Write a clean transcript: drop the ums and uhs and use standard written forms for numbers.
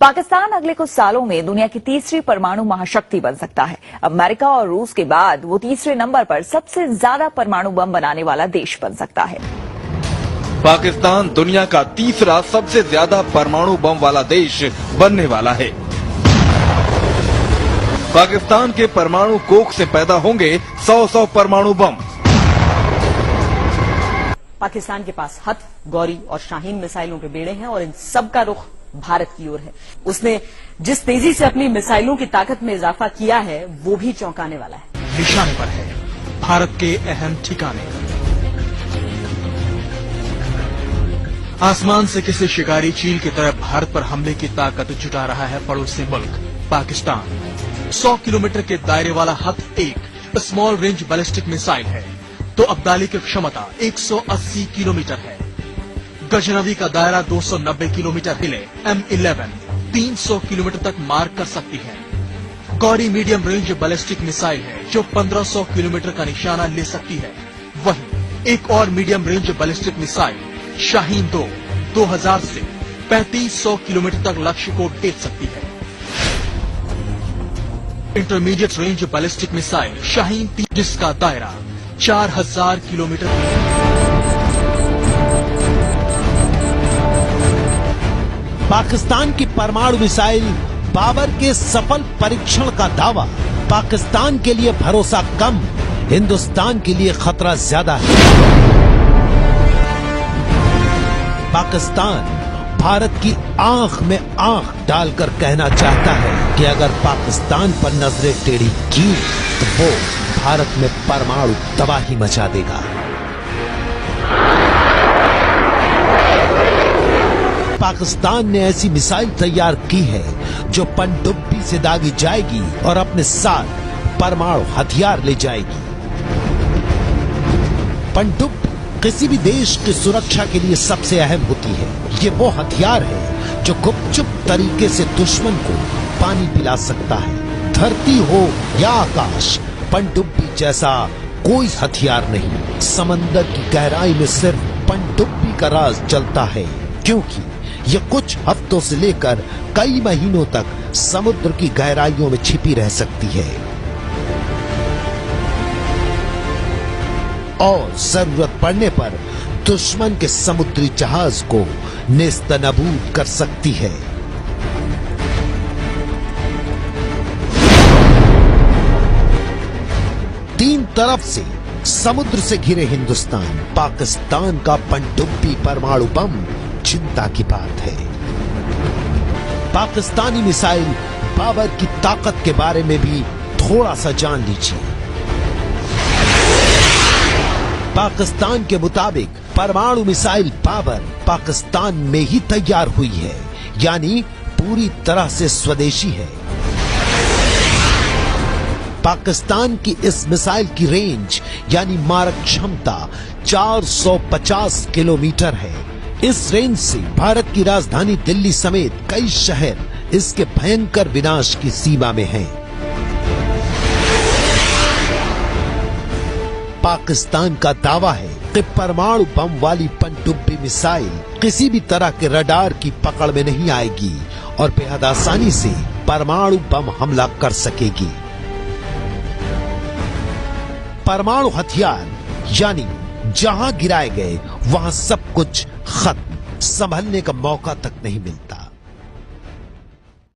पाकिस्तान अगले कुछ सालों में दुनिया की तीसरी परमाणु महाशक्ति बन सकता है। अमेरिका और रूस के बाद वो तीसरे नंबर पर सबसे ज्यादा परमाणु बम बनाने वाला देश बन सकता है। पाकिस्तान दुनिया का तीसरा सबसे ज्यादा परमाणु बम वाला देश बनने वाला है। पाकिस्तान के परमाणु कोख से पैदा होंगे 100 परमाणु बम। पाकिस्तान के पास हथ, गौरी और शाहीन मिसाइलों के बेड़े हैं और इन सब का रुख भारत की ओर है। उसने जिस तेजी से अपनी मिसाइलों की ताकत में इजाफा किया है वो भी चौंकाने वाला है। निशाने पर है भारत के अहम ठिकाने। आसमान से किसी शिकारी चील की तरह भारत पर हमले की ताकत जुटा रहा है पड़ोसी मुल्क पाकिस्तान। 100 किलोमीटर के दायरे वाला हथ एक स्मॉल रेंज बैलिस्टिक मिसाइल है तो अब्दाली की क्षमता 180 किलोमीटर है। गजनवी का दायरा 290 किलोमीटर हिले M11 300 किलोमीटर तक मार कर सकती है। Gauri medium range ballistic missile है जो 1500 किलोमीटर का निशाना ले सकती है। वहीं एक और medium range ballistic missile Shaheen 2 2000 से 3500 किलोमीटर तक लक्ष्य को भेद सकती है। Intermediate range ballistic missile Shaheen 3 जिसका दायरा 4000 किलोमीटर। पाकिस्तान की परमाणु मिसाइल बाबर के सफल परीक्षण का दावा। पाकिस्तान के लिए भरोसा कम, हिंदुस्तान के लिए खतरा ज्यादा है। पाकिस्तान भारत की आंख में आंख डालकर कहना चाहता है कि अगर पाकिस्तान पर नजरें टेढ़ी की तो वो भारत में परमाणु तबाही मचा देगा। पाकिस्तान ने ऐसी मिसाइल तैयार की है जो पनडुब्बी से दागी जाएगी और अपने साथ परमाणु हथियार ले जाएगी। पनडुब्बी किसी भी देश की सुरक्षा के लिए सबसे अहम होती है। ये वो हथियार है जो गुपचुप तरीके से दुश्मन को पानी पिला सकता है। धरती हो या आकाश, पनडुब्बी जैसा कोई हथियार नहीं। समंदर की गहराई में सिर्फ पनडुब्बी का राज चलता है, क्योंकि ये कुछ हफ्तों से लेकर कई महीनों तक समुद्र की गहराइयों में छिपी रह सकती है और जरूरत पड़ने पर दुश्मन के समुद्री जहाज को नेस्तनाबूद कर सकती है। तीन तरफ से समुद्र से घिरे हिंदुस्तान, पाकिस्तान का पनडुब्बी परमाणु बम चिंता की बात है। पाकिस्तानी मिसाइल बाबर की ताकत के बारे में भी थोड़ा सा जान लीजिए। पाकिस्तान के मुताबिक परमाणु मिसाइल बाबर पाकिस्तान में ही तैयार हुई है, यानी पूरी तरह से स्वदेशी है। पाकिस्तान की इस मिसाइल की रेंज यानी मारक क्षमता 450 किलोमीटर है। इस रेंज से भारत की राजधानी दिल्ली समेत कई शहर इसके भयंकर विनाश की सीमा में हैं। पाकिस्तान का दावा है कि परमाणु बम वाली पनडुब्बी मिसाइल किसी भी तरह के रडार की पकड़ में नहीं आएगी और बेहद आसानी से परमाणु बम हमला कर सकेगी। परमाणु हथियार यानी जहां गिराए गए वहां सब कुछ खत्म, संभलने का मौका तक नहीं मिलता।